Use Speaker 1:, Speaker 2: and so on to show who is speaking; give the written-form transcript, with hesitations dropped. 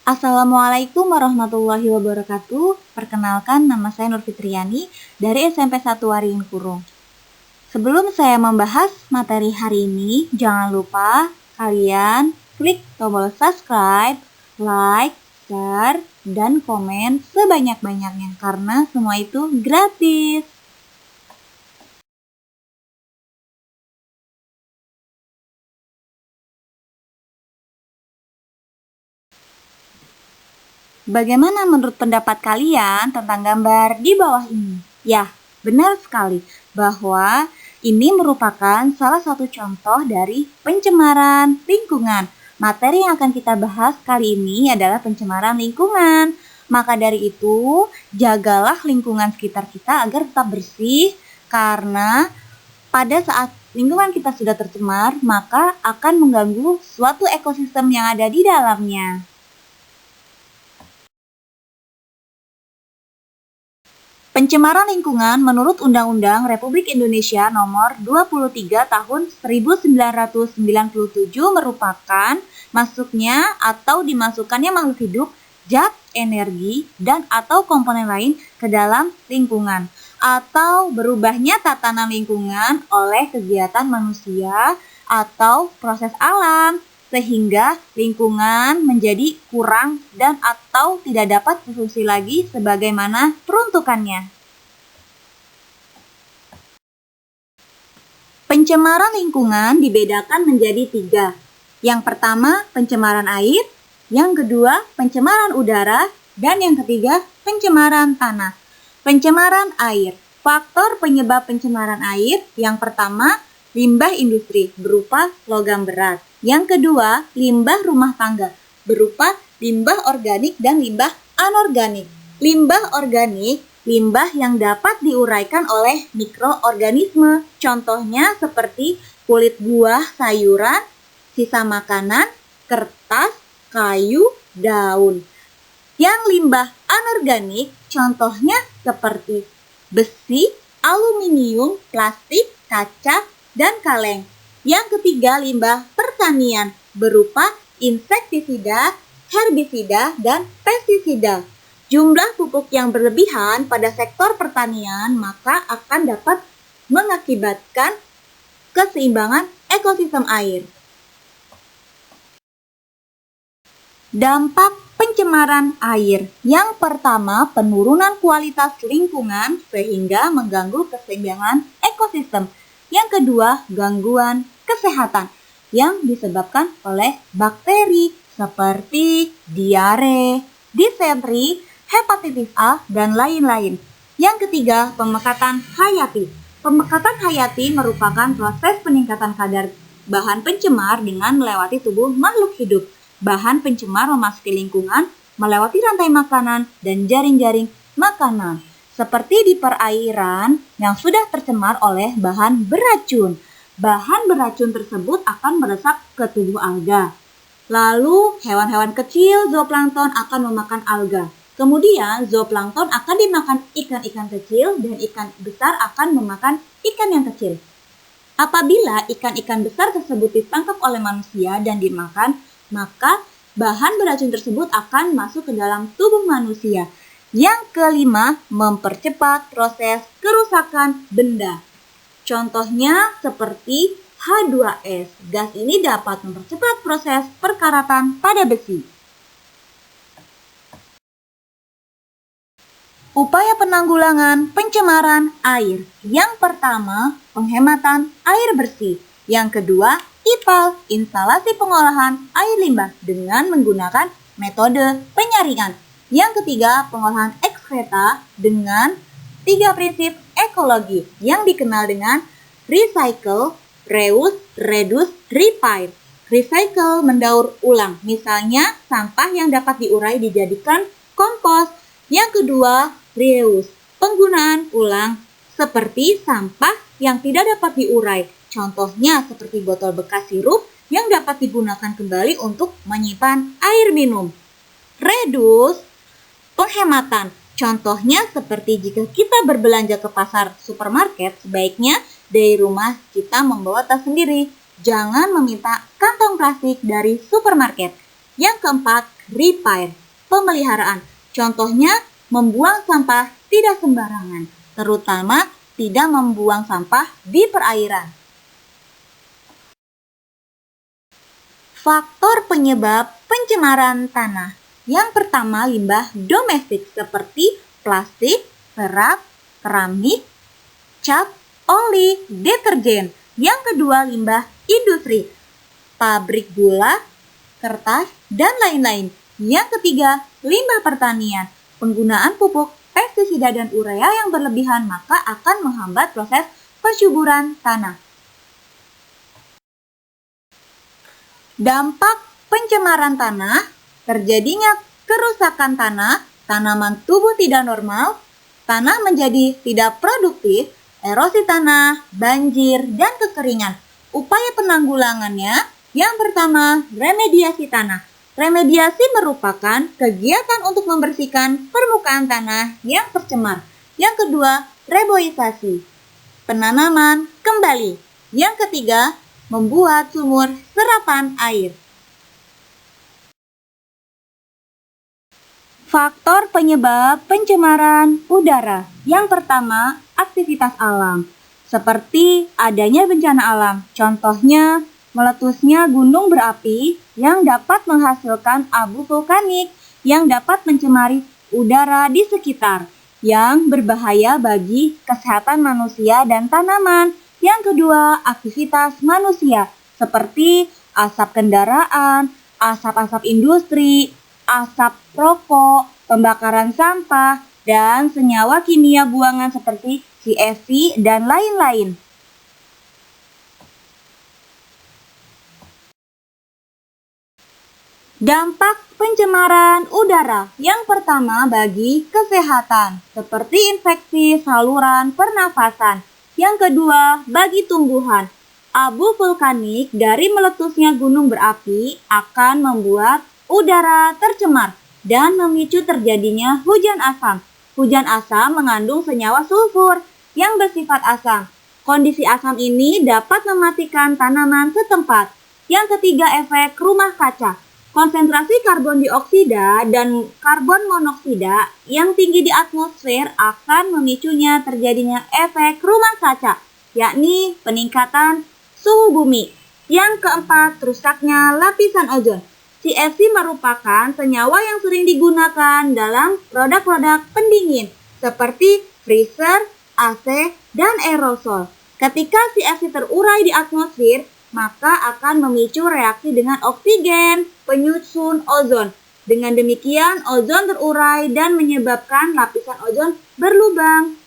Speaker 1: Assalamualaikum warahmatullahi wabarakatuh. Perkenalkan, nama saya Nur Fitriani dari SMP 1 Waringin Kurung. Sebelum saya membahas materi hari ini, jangan lupa kalian klik tombol subscribe, like, share, dan komen sebanyak-banyaknya karena semua itu gratis. Bagaimana menurut pendapat kalian tentang gambar di bawah ini? Ya, benar sekali bahwa ini merupakan salah satu contoh dari pencemaran lingkungan. Materi yang akan kita bahas kali ini adalah pencemaran lingkungan. Maka dari itu, jagalah lingkungan sekitar kita agar tetap bersih karena pada saat lingkungan kita sudah tercemar, maka akan mengganggu suatu ekosistem yang ada di dalamnya. Pencemaran lingkungan menurut Undang-Undang Republik Indonesia Nomor 23 Tahun 1997 merupakan masuknya atau dimasukkannya makhluk hidup, zat, energi, dan atau komponen lain ke dalam lingkungan atau berubahnya tatanan lingkungan oleh kegiatan manusia atau proses alam sehingga lingkungan menjadi kurang dan atau tidak dapat berfungsi lagi sebagaimana peruntukannya. Pencemaran lingkungan dibedakan menjadi 3. Yang pertama, pencemaran air, yang kedua, pencemaran udara, dan yang ketiga, pencemaran tanah. Pencemaran air. Faktor penyebab pencemaran air yang pertama, limbah industri berupa logam berat. Yang kedua, limbah rumah tangga berupa limbah organik dan limbah anorganik. Limbah organik, limbah yang dapat diuraikan oleh mikroorganisme. Contohnya seperti kulit buah, sayuran, sisa makanan, kertas, kayu, daun. Yang limbah anorganik, contohnya seperti besi, aluminium, plastik, kaca, dan kaleng. Yang ketiga, limbah pertanian berupa insektisida, herbisida, dan pestisida. Jumlah pupuk yang berlebihan pada sektor pertanian maka akan dapat mengakibatkan keseimbangan ekosistem air. Dampak pencemaran air. Yang pertama, penurunan kualitas lingkungan sehingga mengganggu keseimbangan ekosistem. Yang kedua, gangguan kesehatan yang disebabkan oleh bakteri seperti diare, disentri, hepatitis A, dan lain-lain. Yang ketiga, pemekatan hayati. Pemekatan hayati merupakan proses peningkatan kadar bahan pencemar dengan melewati tubuh makhluk hidup. Bahan pencemar memasuki lingkungan melewati rantai makanan dan jaring-jaring makanan. Seperti di perairan yang sudah tercemar oleh bahan beracun. Bahan beracun tersebut akan meresap ke tubuh alga. Lalu hewan-hewan kecil zooplankton akan memakan alga. Kemudian zooplankton akan dimakan ikan-ikan kecil dan ikan besar akan memakan ikan yang kecil. Apabila ikan-ikan besar tersebut ditangkap oleh manusia dan dimakan, maka bahan beracun tersebut akan masuk ke dalam tubuh manusia. Yang kelima, mempercepat proses kerusakan benda. Contohnya seperti H2S. Gas ini dapat mempercepat proses perkaratan pada besi. Upaya penanggulangan pencemaran air. Yang pertama, penghematan air bersih. Yang kedua, IPAL, instalasi pengolahan air limbah dengan menggunakan metode penyaringan. Yang ketiga, pengolahan ekskreta dengan 3 prinsip ekologi yang dikenal dengan recycle, reuse, reduce, repair. Recycle mendaur ulang, misalnya sampah yang dapat diurai dijadikan kompos. Yang kedua, reuse, penggunaan ulang seperti sampah yang tidak dapat diurai. Contohnya seperti botol bekas sirup yang dapat digunakan kembali untuk menyimpan air minum. Reduce, penghematan. Contohnya seperti jika kita berbelanja ke pasar supermarket, sebaiknya dari rumah kita membawa tas sendiri. Jangan meminta kantong plastik dari supermarket. Yang keempat, repair, pemeliharaan. Contohnya, membuang sampah tidak sembarangan, terutama tidak membuang sampah di perairan. Faktor penyebab pencemaran tanah. Yang pertama, limbah domestik seperti plastik, serat, keramik, cat, oli, deterjen. Yang kedua, limbah industri, pabrik gula, kertas, dan lain-lain. Yang ketiga, limbah pertanian. Penggunaan pupuk, pestisida, dan urea yang berlebihan maka akan menghambat proses pensuburan tanah. Dampak pencemaran tanah, terjadinya kerusakan tanah, tanaman tumbuh tidak normal, tanah menjadi tidak produktif, erosi tanah, banjir, dan kekeringan. Upaya penanggulangannya, yang pertama, remediasi tanah. Remediasi merupakan kegiatan untuk membersihkan permukaan tanah yang tercemar. Yang kedua, reboisasi, penanaman kembali. Yang ketiga, membuat sumur serapan air. Faktor penyebab pencemaran udara. Yang pertama, aktivitas alam, seperti adanya bencana alam. Contohnya, meletusnya gunung berapi yang dapat menghasilkan abu vulkanik yang dapat mencemari udara di sekitar, yang berbahaya bagi kesehatan manusia dan tanaman. Yang kedua, aktivitas manusia, seperti asap kendaraan, asap-asap industri, asap rokok, pembakaran sampah, dan senyawa kimia buangan seperti CFC dan lain-lain. Dampak pencemaran udara. Yang pertama, bagi kesehatan, seperti infeksi saluran pernafasan. Yang kedua, bagi tumbuhan. Abu vulkanik dari meletusnya gunung berapi akan membuat udara tercemar dan memicu terjadinya hujan asam. Hujan asam mengandung senyawa sulfur yang bersifat asam. Kondisi asam ini dapat mematikan tanaman setempat. Yang ketiga, efek rumah kaca. Konsentrasi karbon dioksida dan karbon monoksida yang tinggi di atmosfer akan memicunya terjadinya efek rumah kaca, yakni peningkatan suhu bumi. Yang keempat, rusaknya lapisan ozon. CFC merupakan senyawa yang sering digunakan dalam produk-produk pendingin seperti freezer, AC, dan aerosol. Ketika CFC terurai di atmosfer, maka akan memicu reaksi dengan oksigen, penyusun ozon. Dengan demikian, ozon terurai dan menyebabkan lapisan ozon berlubang.